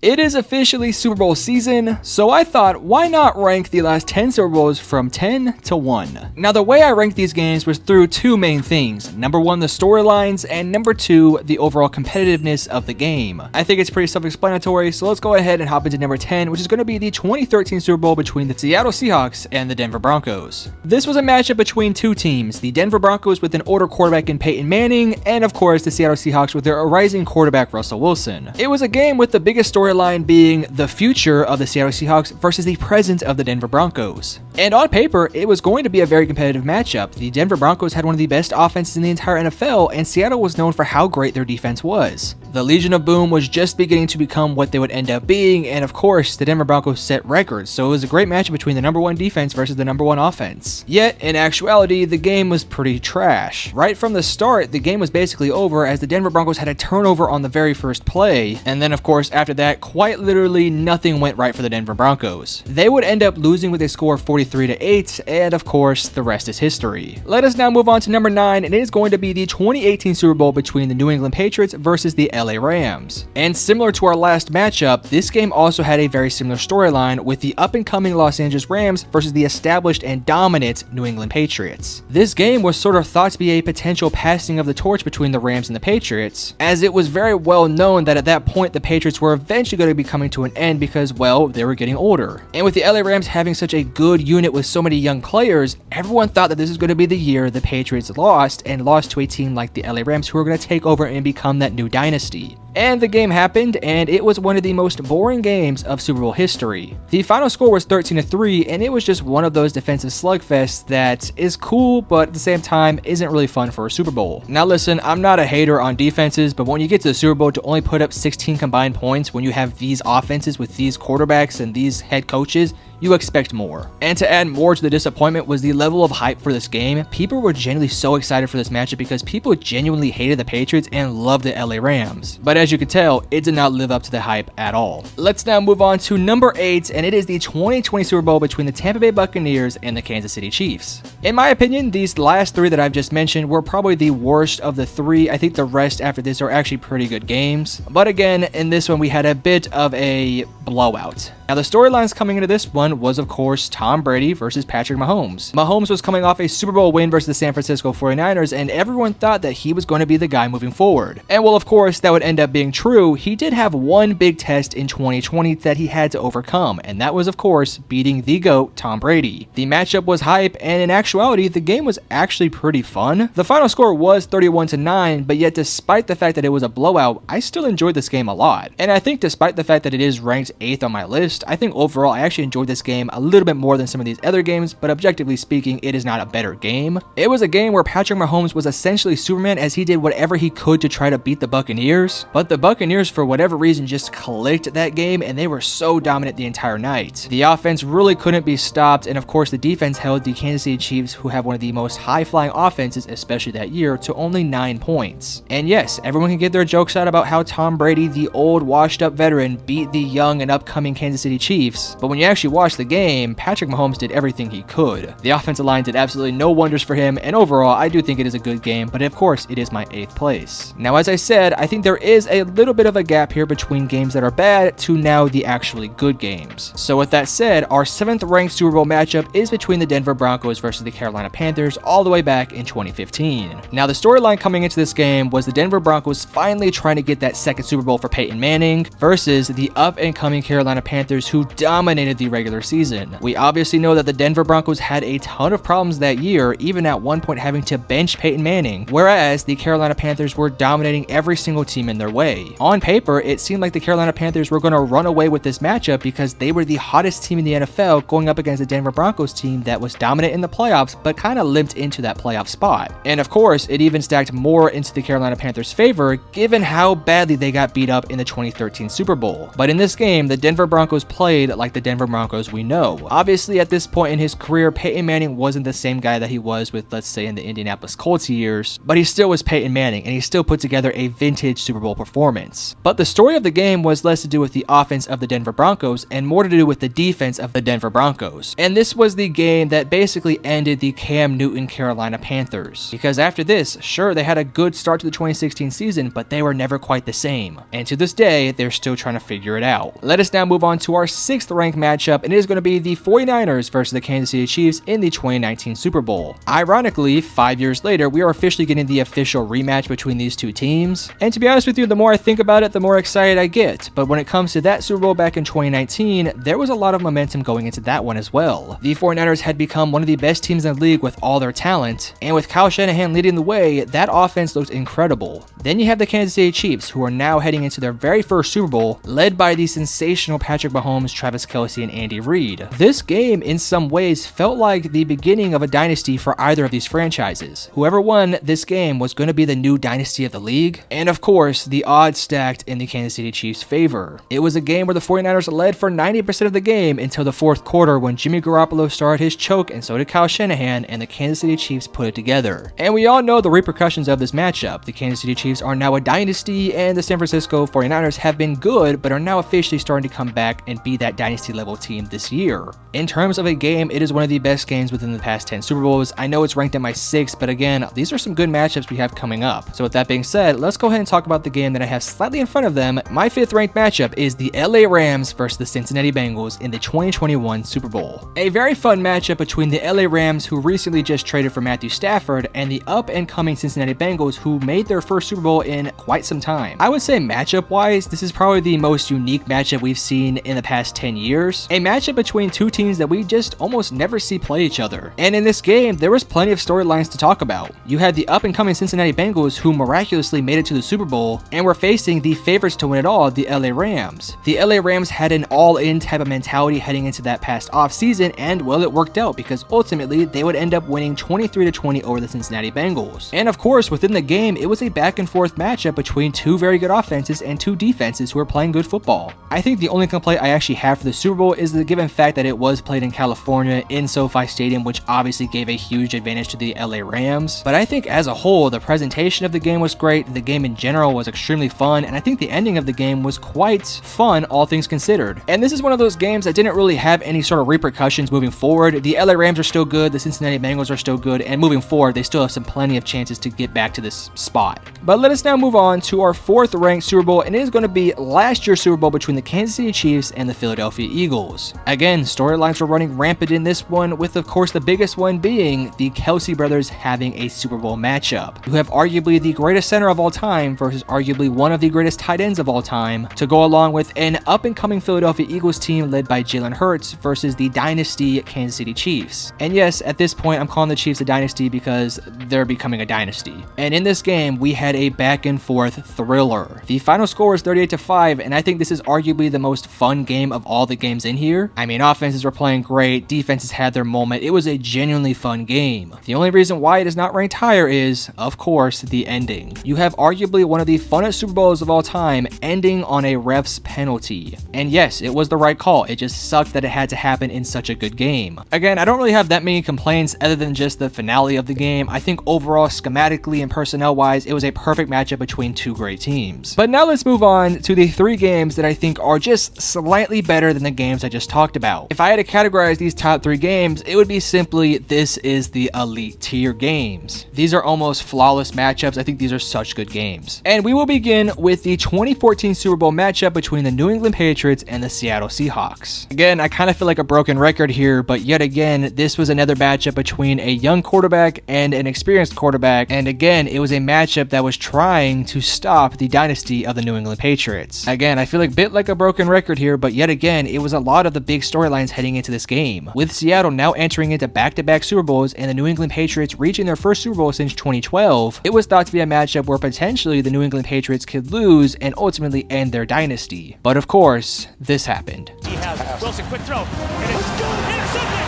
It is officially Super Bowl season, so I thought, why not rank the last 10 Super Bowls from 10 to 1? Now, the way I ranked these games was through two main things. Number one, the storylines, and number two, the overall competitiveness of the game. I think it's pretty self-explanatory, so let's go ahead and hop into number 10, which is going to be the 2013 Super Bowl between the Seattle Seahawks and the Denver Broncos. This was a matchup between two teams, the Denver Broncos with an older quarterback in Peyton Manning, and of course the Seattle Seahawks with their rising quarterback Russell Wilson. It was a game with the biggest storyline being the future of the Seattle Seahawks versus the present of the Denver Broncos. And on paper, it was going to be a very competitive matchup. The Denver Broncos had one of the best offenses in the entire NFL, and Seattle was known for how great their defense was. The Legion of Boom was just beginning to become what they would end up being, and of course, the Denver Broncos set records, so it was a great matchup between the number one defense versus the number one offense. Yet, in actuality, the game was pretty trash. Right from the start, the game was basically over as the Denver Broncos had a turnover on the very first play, and then of course, after that, quite literally nothing went right for the Denver Broncos. They would end up losing with a score of 43-8, and of course, the rest is history. Let us now move on to number 9, and it is going to be the 2018 Super Bowl between the New England Patriots versus the LA Rams. And similar to our last matchup, this game also had a very similar storyline with the up-and-coming Los Angeles Rams versus the established and dominant New England Patriots. This game was sort of thought to be a potential passing of the torch between the Rams and the Patriots, as it was very well known that at that point the Patriots were eventually going to be coming to an end because, well, they were getting older. And with the LA Rams having such a good unit with so many young players, everyone thought that this was going to be the year the Patriots lost to a team like the LA Rams, who were going to take over and become that new dynasty. And the game happened, and it was one of the most boring games of Super Bowl history. The final score was 13-3, and it was just one of those defensive slugfests that is cool, but at the same time isn't really fun for a Super Bowl. Now listen, I'm not a hater on defenses, but when you get to the Super Bowl to only put up 16 combined points when you have these offenses with these quarterbacks and these head coaches, you expect more. And to add more to the disappointment was the level of hype for this game. People were genuinely so excited for this matchup because people genuinely hated the Patriots and loved the LA Rams. But as you can tell, it did not live up to the hype at all. Let's now move on to number 8, and it is the 2020 Super Bowl between the Tampa Bay Buccaneers and the Kansas City Chiefs. In my opinion, these last three that I've just mentioned were probably the worst of the three. I think the rest after this are actually pretty good games. But again, in this one we had a bit of a blowout. Now the storylines coming into this one was of course Tom Brady versus Patrick Mahomes. Mahomes was coming off a Super Bowl win versus the San Francisco 49ers, and everyone thought that he was going to be the guy moving forward. And well, of course, that would end up being true. He did have one big test in 2020 that he had to overcome, and that was of course beating the GOAT, Tom Brady. The matchup was hype, and in actuality, the game was actually pretty fun. The final score was 31-9, but yet despite the fact that it was a blowout, I still enjoyed this game a lot. And I think despite the fact that it is ranked 8th on my list, I think overall I actually enjoyed this game a little bit more than some of these other games, but objectively speaking, it is not a better game. It was a game where Patrick Mahomes was essentially Superman, as he did whatever he could to try to beat the Buccaneers, but the Buccaneers for whatever reason just clicked that game, and they were so dominant the entire night. The offense really couldn't be stopped, and of course the defense held the Kansas City Chiefs, who have one of the most high-flying offenses, especially that year, to only 9 points. And yes, everyone can get their jokes out about how Tom Brady, the old washed-up veteran, beat the young and upcoming Kansas City Chiefs, but when you actually watch the game, Patrick Mahomes did everything he could. The offensive line did absolutely no wonders for him, and overall, I do think it is a good game, but of course, it is my 8th place. Now, as I said, I think there is a little bit of a gap here between games that are bad to now the actually good games. So with that said, our 7th ranked Super Bowl matchup is between the Denver Broncos versus the Carolina Panthers all the way back in 2015. Now, the storyline coming into this game was the Denver Broncos finally trying to get that second Super Bowl for Peyton Manning versus the up-and-coming Carolina Panthers, who dominated the regular season. We obviously know that the Denver Broncos had a ton of problems that year, even at one point having to bench Peyton Manning, whereas the Carolina Panthers were dominating every single team in their way. On paper, it seemed like the Carolina Panthers were going to run away with this matchup because they were the hottest team in the NFL going up against the Denver Broncos team that was dominant in the playoffs but kind of limped into that playoff spot. And of course, it even stacked more into the Carolina Panthers' favor given how badly they got beat up in the 2013 Super Bowl. But in this game, the Denver Broncos played like the Denver Broncos we know. Obviously, at this point in his career, Peyton Manning wasn't the same guy that he was with, let's say, in the Indianapolis Colts years, but he still was Peyton Manning, and he still put together a vintage Super Bowl performance. performance. But the story of the game was less to do with the offense of the Denver Broncos and more to do with the defense of the Denver Broncos. And this was the game that basically ended the Cam Newton Carolina Panthers. Because after this, sure, they had a good start to the 2016 season, but they were never quite the same. And to this day, they're still trying to figure it out. Let us now move on to our 6th ranked matchup, and it is going to be the 49ers versus the Kansas City Chiefs in the 2019 Super Bowl. Ironically, 5 years later, we are officially getting the official rematch between these two teams. And to be honest with you, the more I think about it, the more excited I get. But when it comes to that Super Bowl back in 2019, there was a lot of momentum going into that one as well. The 49ers had become one of the best teams in the league with all their talent, and with Kyle Shanahan leading the way, that offense looked incredible. Then you have the Kansas City Chiefs, who are now heading into their very first Super Bowl, led by the sensational Patrick Mahomes, Travis Kelce, and Andy Reid. This game, in some ways, felt like the beginning of a dynasty for either of these franchises. Whoever won this game was going to be the new dynasty of the league, and of course, the odds stacked in the Kansas City Chiefs' favor. It was a game where the 49ers led for 90% of the game until the fourth quarter when Jimmy Garoppolo started his choke, and so did Kyle Shanahan, and the Kansas City Chiefs put it together. And we all know the repercussions of this matchup. The Kansas City Chiefs are now a dynasty, and the San Francisco 49ers have been good, but are now officially starting to come back and be that dynasty level team this year. In terms of a game, it is one of the best games within the past 10 Super Bowls. I know it's ranked at my 6th, but again, these are some good matchups we have coming up. So with that being said, let's go ahead and talk about the game that I have slightly in front of them. My 5th ranked matchup is the LA Rams versus the Cincinnati Bengals in the 2021 Super Bowl. A very fun matchup between the LA Rams, who recently just traded for Matthew Stafford, and the up-and-coming Cincinnati Bengals, who made their first Super Bowl in quite some time. I would say matchup-wise, this is probably the most unique matchup we've seen in the past 10 years. A matchup between two teams that we just almost never see play each other. And in this game, there was plenty of storylines to talk about. You had the up-and-coming Cincinnati Bengals, who miraculously made it to the Super Bowl, and were facing the favorites to win it all, the LA Rams. The LA Rams had an all-in type of mentality heading into that past off-season, and well, it worked out because ultimately they would end up winning 23-20 over the Cincinnati Bengals. And of course, within the game, it was a back-and-forth matchup between two very good offenses and two defenses who are playing good football. I think the only complaint I actually have for the Super Bowl is the given fact that it was played in California in SoFi Stadium, which obviously gave a huge advantage to the LA Rams. But I think as a whole, the presentation of the game was great, the game in general was extremely fun, and I think the ending of the game was quite fun, all things considered. And this is one of those games that didn't really have any sort of repercussions moving forward. The LA Rams are still good, the Cincinnati Bengals are still good, and moving forward, they still have some plenty of chances to get back to this spot. But let us now move on to our 4th ranked Super Bowl, and it is going to be last year's Super Bowl between the Kansas City Chiefs and the Philadelphia Eagles. Again, storylines were running rampant in this one, with of course the biggest one being the Kelce brothers having a Super Bowl matchup. You have arguably the greatest center of all time versus arguably one of the greatest tight ends of all time, to go along with an up-and-coming Philadelphia Eagles team led by Jalen Hurts versus the dynasty Kansas City Chiefs. And yes, at this point, I'm calling the Chiefs a dynasty because they're becoming a dynasty. And in this game, we had a back-and-forth thriller. The final score was 38-5, and I think this is arguably the most fun game of all the games in here. I mean, offenses were playing great, defenses had their moment. It was a genuinely fun game. The only reason why it is not ranked higher is, of course, the ending. You have arguably one of the funnest Super Bowls of all time ending on a ref's penalty. And yes, it was the right call. It just sucked that it had to happen in such a good game. Again, I don't really have that many complaints other than just the finale of the game. I think overall, schematically and personnel-wise, it was a perfect matchup between two great teams. But now let's move on to the 3 games that I think are just slightly better than the games I just talked about. If I had to categorize these top 3 games, it would be simply, this is the elite tier games. These are almost flawless matchups. I think these are such good games. And we will begin with the 2014 Super Bowl matchup between the New England Patriots and the Seattle Seahawks. Again, I kind of feel like a broken record here, but yet again, this was another matchup between a young quarterback and an experienced quarterback, and again, it was a matchup that was trying to stop the dynasty of the New England Patriots. Again, I feel like a bit like a broken record here, but yet again, it was a lot of the big storylines heading into this game. With Seattle now entering into back-to-back Super Bowls and the New England Patriots reaching their first Super Bowl since 2012, it was thought to be a matchup where potentially the New England Patriots could lose and ultimately end their dynasty. But of course, this happened. He has Wilson, quick throw. And it's good. Intercepted.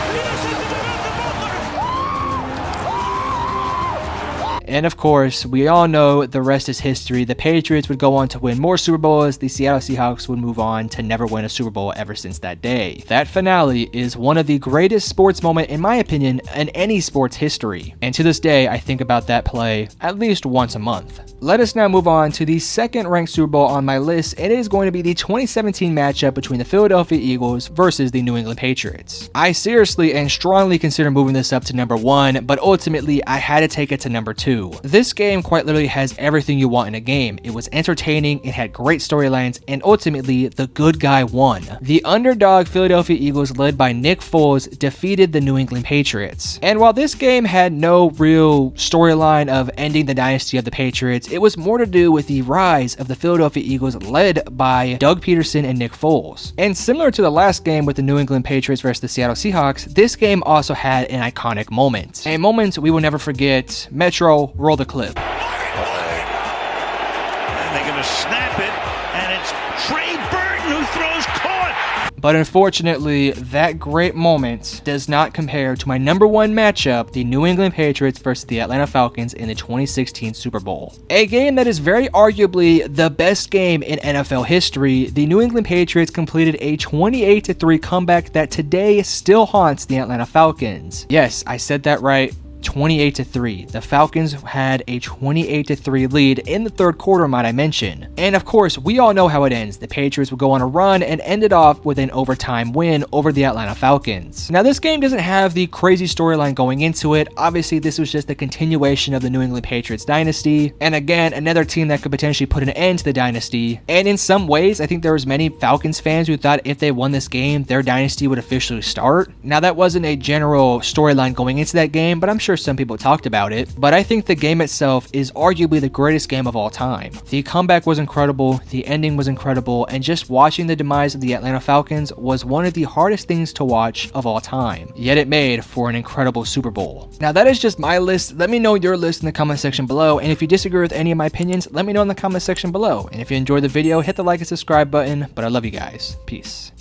And of course, we all know the rest is history. The Patriots would go on to win more Super Bowls. The Seattle Seahawks would move on to never win a Super Bowl ever since that day. That finale is one of the greatest sports moments, in my opinion, in any sports history. And to this day, I think about that play at least once a month. Let us now move on to the second ranked Super Bowl on my list, and it is going to be the 2017 matchup between the Philadelphia Eagles versus the New England Patriots. I seriously and strongly consider moving this up to number 1, but ultimately I had to take it to number 2. This game quite literally has everything you want in a game. It was entertaining, it had great storylines, and ultimately the good guy won. The underdog Philadelphia Eagles, led by Nick Foles, defeated the New England Patriots. And while this game had no real storyline of ending the dynasty of the Patriots, it was more to do with the rise of the Philadelphia Eagles, led by Doug Peterson and Nick Foles. And similar to the last game with the New England Patriots versus the Seattle Seahawks, this game also had an iconic moment. A moment we will never forget. Metro, roll the clip. And they're going to snap it, and it's Trey Burton who throws caught. But unfortunately, that great moment does not compare to my number 1 matchup, the New England Patriots versus the Atlanta Falcons in the 2016 Super Bowl. A game that is very arguably the best game in NFL history. The New England Patriots completed a 28-3 comeback that today still haunts the Atlanta Falcons. Yes, I said that right. 28-3. The Falcons had a 28-3 lead in the third quarter, might I mention. And of course, we all know how it ends. The Patriots would go on a run and ended off with an overtime win over the Atlanta Falcons. Now, this game doesn't have the crazy storyline going into it. Obviously, this was just the continuation of the New England Patriots dynasty. And again, another team that could potentially put an end to the dynasty. And in some ways, I think there was many Falcons fans who thought if they won this game, their dynasty would officially start. Now, that wasn't a general storyline going into that game, but I'm sure some people talked about it, but I think the game itself is arguably the greatest game of all time. The comeback was incredible, the ending was incredible, and just watching the demise of the Atlanta Falcons was one of the hardest things to watch of all time. Yet it made for an incredible Super Bowl. Now, that is just my list. Let me know your list in the comment section below, and if you disagree with any of my opinions, let me know in the comment section below. And if you enjoyed the video, hit the like and subscribe button, but I love you guys. Peace.